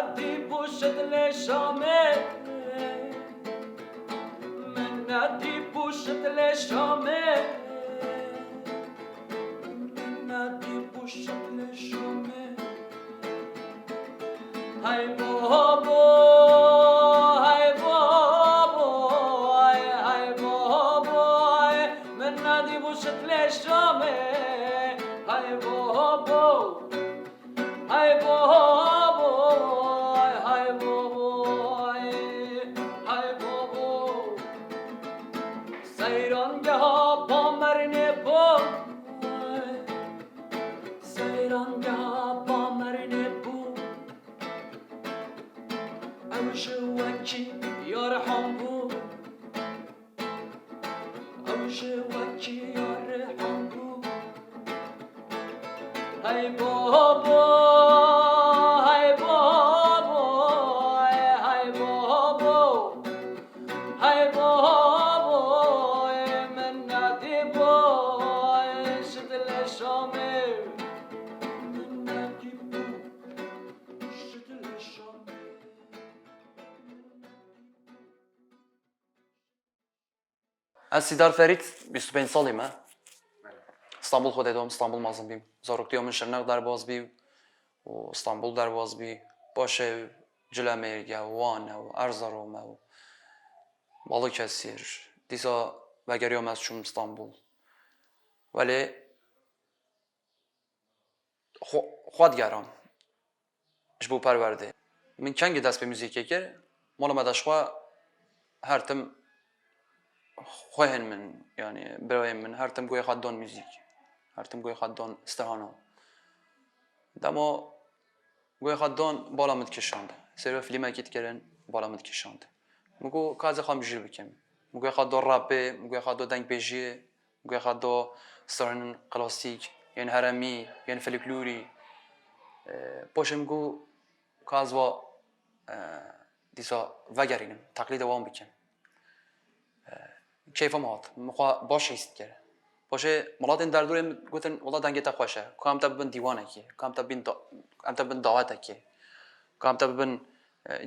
ندی پوشت لشامه من ندی پوشت لشامه ندی پوشت لشامه های بابا های بابا های بابا من ندی پوشت لشامه های بابا های بابا های بابا های بابا سیرانگه ها با مرنه با سیرانگه ها با مرنه بو اوش وکی یار هم بو اوش وکی یار هم بو های بابا های بابا های بابا های بابا من ندی با شدل شامه من ندی با شدل شامه از سیدار فرید 25 سالمه. استانبول خود دوم استانبول مازم بیم. زاروکتیام شرنق در باز بی و استانبول در باز بی باشه جلمرگ و وان و ارزاروم و بالاکسیر دیسا وگریام از چون استانبول ولی خودگرام جبو پرورده من کنگ دست به موزیک کرد مال مدشخوا هر تم خوهن من يعني برايم من هر تم گوی خدان موزیک هر تم گوی خدان استهانه دما گوی خدان بالا متکشانده سری فیلم اکید کردن بالا متکشانده مگو کاز خام جیر بکم مگو خدان رابه مگو خدان دنگ بیجی مگو خدان سرن کلاسیک يعني هرمی يعني فلکلوری باشه مگو کاز و دیسا وگرینم تقلید وام بکم کیفم هات مخوا باشه است کرد باشه ملات این در دورم گفتن والله دنگت خوشه کام تا ببین دیوانه کی کام تا ببین دعوت کی کام تا ببین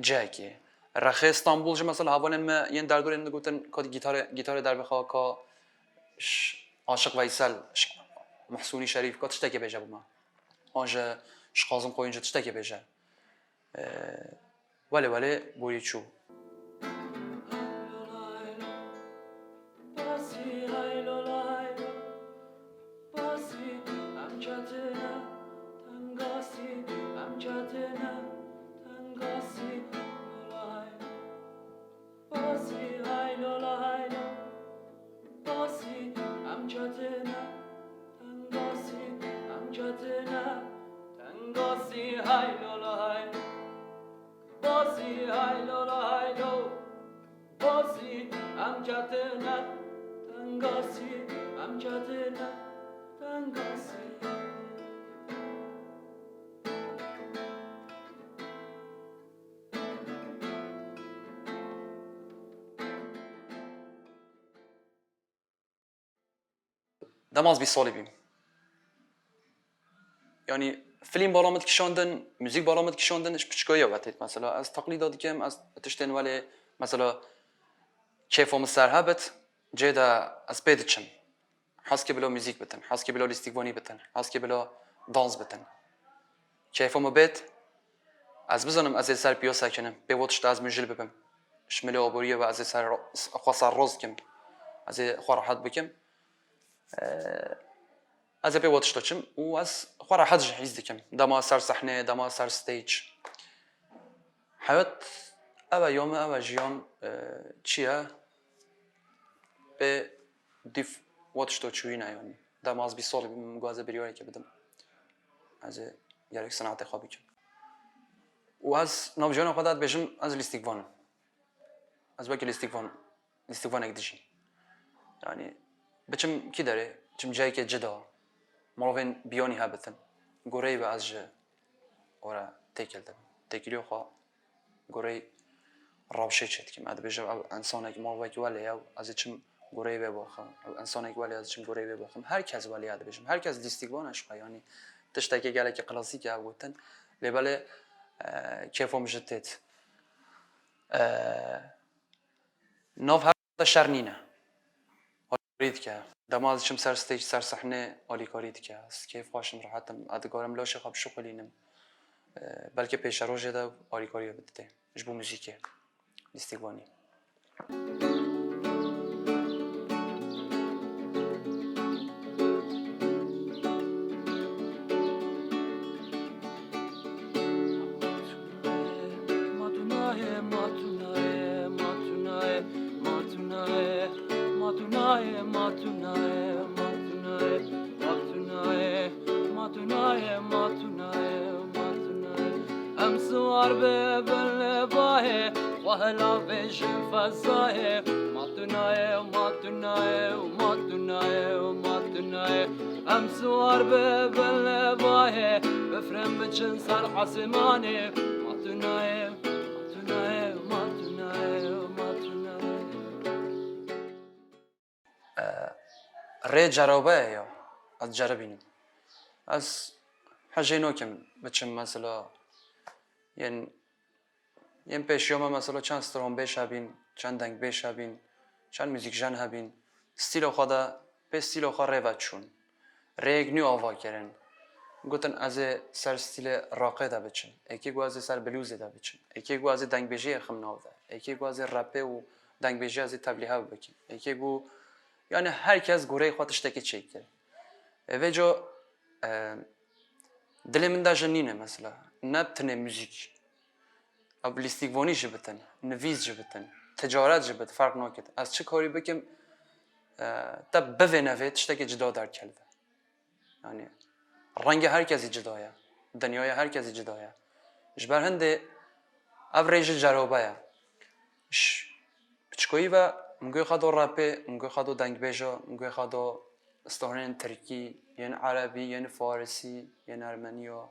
جای کی رخ استانبول جو مثلا هوانم ما این در دورم گفتن کد گیتار در بخوا کا عاشق ویسل محسونی شریف کد تشتکی بجا بما آنجا شقازم کوینجا تشتکی بجا ولی بوری چو دماز بی سالی بیم یعنی فیلم بالامت کشاندن موزیک بالامت کشاندنش بچکایی وقتی مثلا از تقلیداتی که از تشتن ولی مثلا کیفم سرهبت جدا از بیدچم حس که بلا موزیک بتن حس که بلا لیستیگوانی بتن حس که بلا دانس بتن کیفم بیت از بزنم از سر پیاسه کنم به وقتش از مجل ببم شمال آبوریه و از سر خواصر روز کم از خواهد بکم از به وقتش داشتم و از خواهد جهیز دکم دما سر صحنه دما سر ستیج حیات اوه یوم اوه جیان چیه به دیف وقتش تو چوی نیانی دما از 20 سال مگازه بریاری که بدم از یک صنعت خوابی کم و از نوجوان خودت بجم از لیستیگوان از باقی لیستیگوان اگدیشی یعنی بچم کی داره چم جایی که جدا مروین بیانی هبتن گوری و از ج ورا تکیلیو خوا گوری روشه چت کم اد بجم انسانی که مروی که ولی از چم گوری و باخم انسانی که ولی از چم گوری و باخم هر کس ولی اد بجم هر کس لیستیگوانش یعنی تشتکی گله که کلاسیک اوتن لبله کیفم جتت ناف هر شرنینه آلیکارید که دمازشم سر استیج سر صحنه آلیکارید که است کیف خواشم راحتم ادگارم لاش خب شغلینم بلکه پیش روزه دا آلیکاری بده جبو موزیکه لیستیوانی امسوار ببلباه وهلا فيش فزاه ماتناي وماتناي وماتناي وماتناي امسوار ببلباه بفرم بچن سر عسمانه ماتناي ماتناي وماتناي وماتناي ری جرابه یا از جربینم از حاجه نوکم بچم مثلا ین پیشیام مثلا چند استرام بیش هبین چند دنگ بیش هبین چند موزیک جن هبین استیل خدا به استیل خدا روات شون ریگ نیو آوا کردن گفتن از سر استیل راقه دا بچن یکی گو از سر بلوز دا بچن یکی گو از دنگ بیشی خم ناو دا یکی گو از رپه و دنگ بیشی از تبلیغ بکن یکی گو یعنی هر کس گوره خودش تکی چیک کرد و جو دل من دا جنینه مثلا نبتنه موزیک اب لیستیگوانی جبتن نویز جبتن تجارت جبت فرق نکرد از چه کاری بکم تب بوه نوید تشتکی جدا در کلده یعنی رنگ هر کسی جدایه دنیای هر کسی جدایه جبر هنده اب ریج جرابه بچکویی و مگوی خدو رپه مگوی خدو دنگ بیجا مگوی خدو استهران ترکی ین عربی ین فارسی ین ارمنیا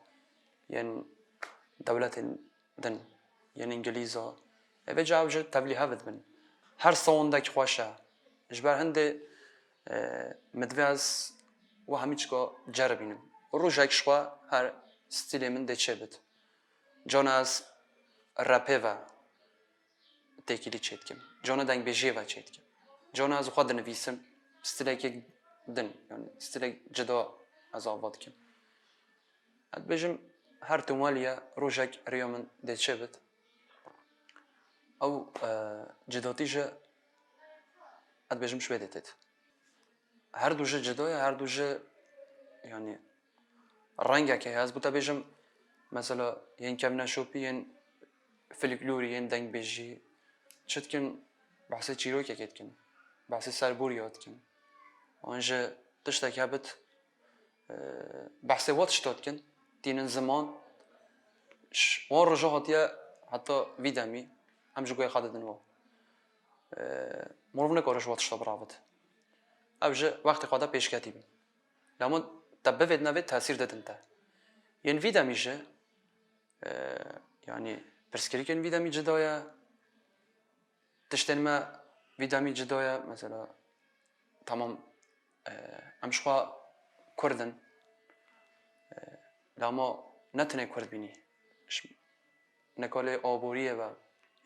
ین دولت دن ین انگلیزا و جاو جو تبلیغ بد هر صوندک خوشه جبر هنده مدویز و همیچگاه جربینم روزک شوا هر استیل من دچه بد جان از رپه و تکیلی چید کم جان دنگ بیجی و چید کم جان از خود نویسم استیل که دن یعنی استیل جدا از آباد کم اد بجم هر تومالیا روزک ریامن دچه بد او جداتیجه اد بجم شوی دیتت هر دوجه جدای هر دوجه یعنی رنگه که هست بوده بجم مثلا ین کم نشوپی ین فلکلوری ین دنگ بیجی چد کن بحث چیروک یکید کن بحث سربوری یاد کن آنجا تشتک هبت بحث واتش داد کن دین زمان وان رجا هاتیه حتی ویدمی هم جوگوی خاده دنوا مروف نکارش واتش دا برابط اوجه وقتی خواده پیش کتیبیم لما تبه وید نوید تاثیر دادن تا ین ویدمیشه یعنی پرسکری کن ویدمی جدایه تشتن ما ویدمی جدایه مثلا تمام امشخوا کردن لما نتنه کرد بینی نکال آبوریه و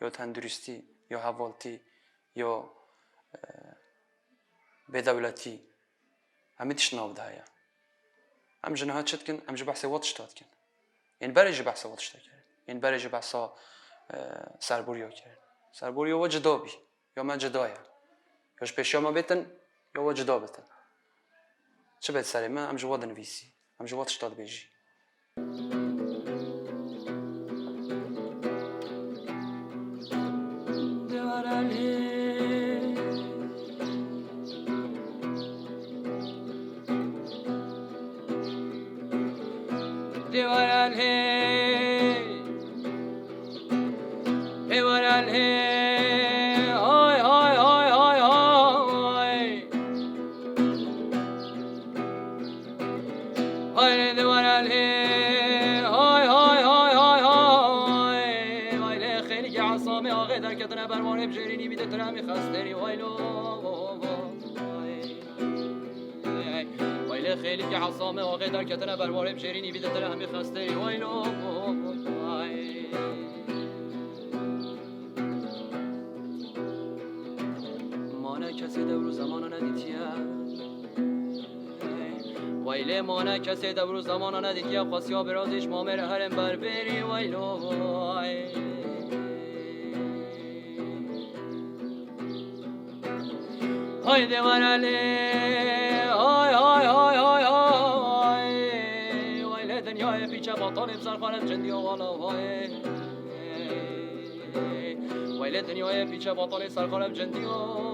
یا تندرستی یا حوالتی یا بدولتی همه تیش ناو دهایه هم جنها چد کن هم جو بحث واتش داد کن این برای جو بحث واتش داد کرد این برای جو بحث سربوریو کرد سربوریو و جدا بی یا من جدایه یاش پیشیا ما بیتن یا و جدا بیتن چه باید سری من هم جو واد نویسی هم جو واتش داد بیجی خیلی که حسامه آقای در کتنه بر وارم شیرینی بیده تره همی خسته وایلو مانه کسی دور زمان ندیدیا ویله مانه کسی دور زمان ندیدیا خواستیا برازش مامر هرم بربری ویلو های دیوانالی های های های های های ویله دنیای پیچه باطال بزر خانم جندی و غالا های ویله دنیای پیچه باطال سرخانم جندی و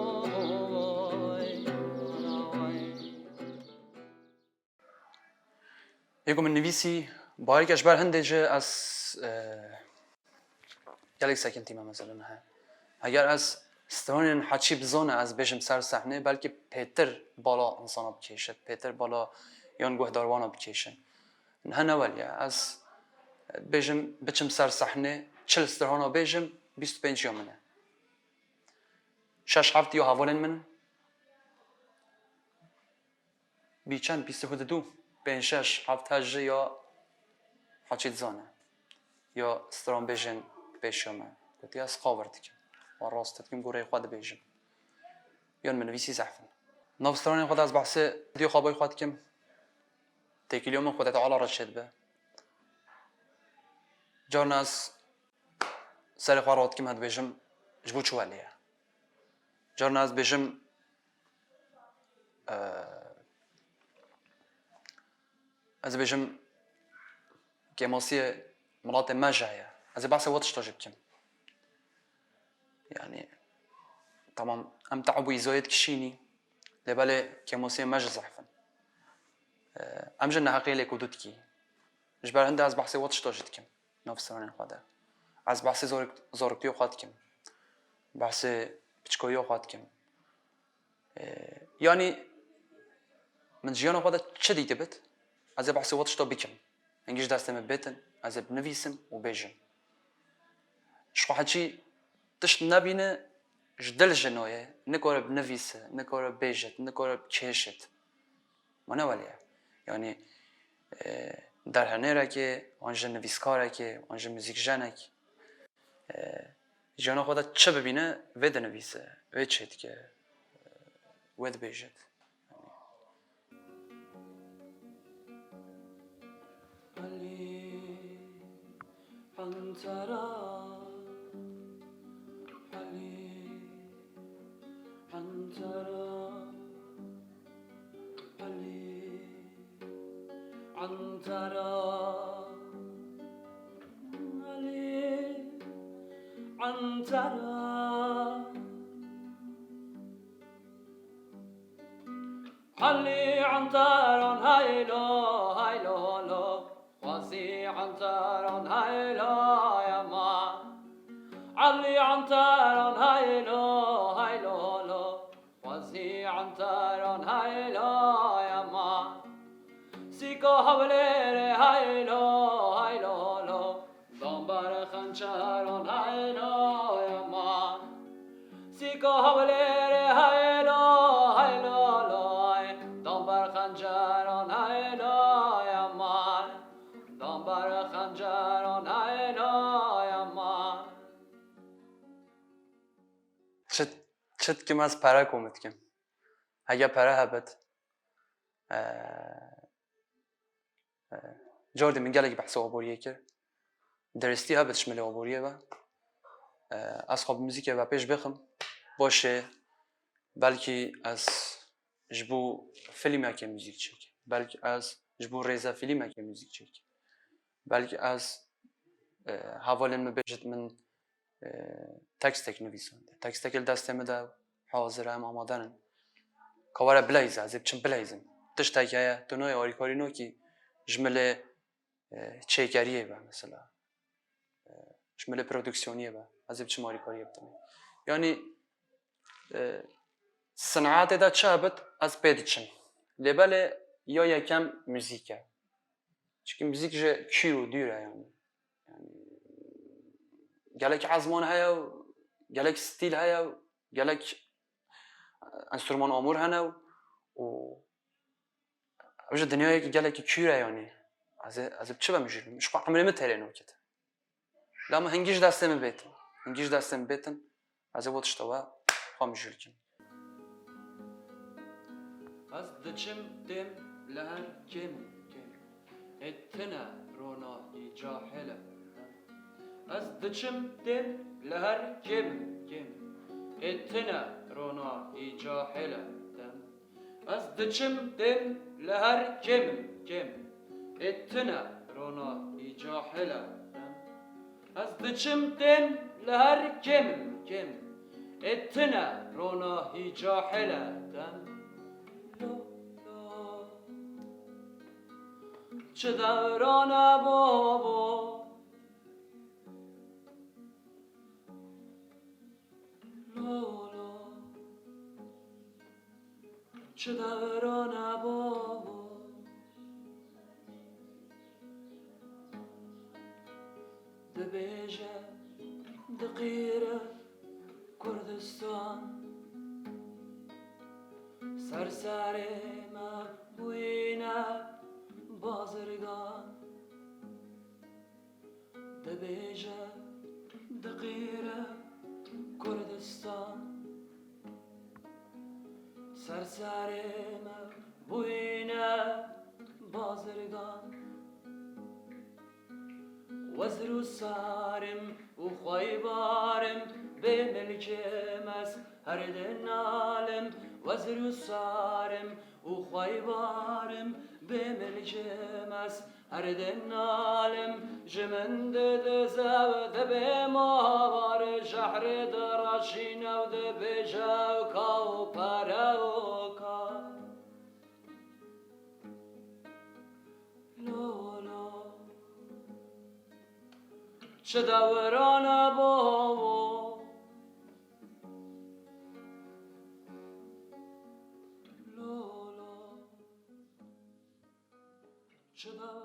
یکم من نویسی باید کش بر هنده جه از گلک سکن تیمه مثلا ها اگر از استرانین حچی بزانه از بشم سر صحنه بلکه پیتر بالا انسانا بکشه پیتر بالا یان گهداروانا بکشه نه نولیا از بچم سر صحنه 40 استرانا بجم 25 یومنه شش هفت یا حوالن من بیچند 22 بین 6 7 8 یا حچی زانه یا استران بجن بشومه گفتی از خاورت که و راستت کم گوره خود بجم یان من ویسی زحفن ناف استران خود از بحث دیو خوابای خود کم تکیلیو من خودت علا رشد به جار ناس سر خوارات کم هد بجم جبو چوالیه جار ناس بجم از بجم كماسي مرات ما جاية از بحث واتش تجيب كم يعني طبعا ام تعبوا يزايد كشيني لبالي كماسي ما جزحفن ام جنة حقيقة كودتكي جبر هنده از بحث واتش تجيب كم نفس سرانين خواده از بحث زاركتيو خواهد كم بحث بچكويو خواهد كم يعني من جيانا خواده چه ديته بت از بحث واتش تا بكم انجيش دستم بيتن از بنويسم وبيجم شو حكي تشت نبينه جدل جنويه نكور بنويسه نكور بيجت نكور بكيشت ما نوليه يعني در هنره که آنجا نویسکاره که آنجا موزیک جنک جانا خدا چه ببینه وید نویسه وید چید که وید بیجت علي عنتر هايلو هايلو هلو واسي عنتر هايلو يا ما علي عنتر هايلو هايلو هلو واسي عنتر هايلو يا ما سيكو حوليري هايلو هايلو هلو دنبر خنچر هايلو يا ما سيكو حوليري هايلو هايلو خنجران هایلا یا مان دنبال خنجران هایلا یا مان چت کم از پره کومت کم اگه پره هبت جاردی من گلک بحث آبوریه که درستی هبت شمال آبوریه و از خواب موزیک و پیش بخم باشه بلکه از جبو فیلم که موزیک چک بلکه از جبو ریزه فیلم که موزیک چک بلکه از حوالن مبجت من تکست نویسنده تکست کل دستم ده حاضر هم آمادن کار بلایز از چم بلایزم تشت که تو نوع آریکاری نو کی جمله چیکاریه با مثلا جمله پرودکسیونیه با از چم آریکاریه بتونه یعنی صنعت دا چابت از پیدچن لباله یا یکم موزیکه چون موزیک جه کیو دیره یعنی گلک عزمان هیا گلک ستیل هیا گلک انسترومان آمور هنو و اوج دنیایی که گلک کیره یعنی از چه بمیجیم مش قا عمري متهرينو كده لما هنجيش دستم بيتن از وقت اشتوا خامجولكم از دچم دم لهر کم کم اتنا روناهی جاهله از دچم دم لهر کم کم اتنا روناهی جاهله از دچم دم لهر کم کم اتنا روناهی جاهله از دچم دم لهر کم کم اتنا روناهی جاهله چه دوران بابا لالا چه دوران بابا دبیجه دقیره کردستان سرسر ما بوینه بازرگان دبیجه دقیره کردستان سرسر ما بوینه بازرگان وزر و سارم و خیبارم به ملکم از هر دنالم وزر و سارم و خیبارم به ملکم از هر دنالم جمند دزود به ماوار شهر دراشین و دبجاو کاو پراو کار لولا چه دوران بابا لالا چه دوران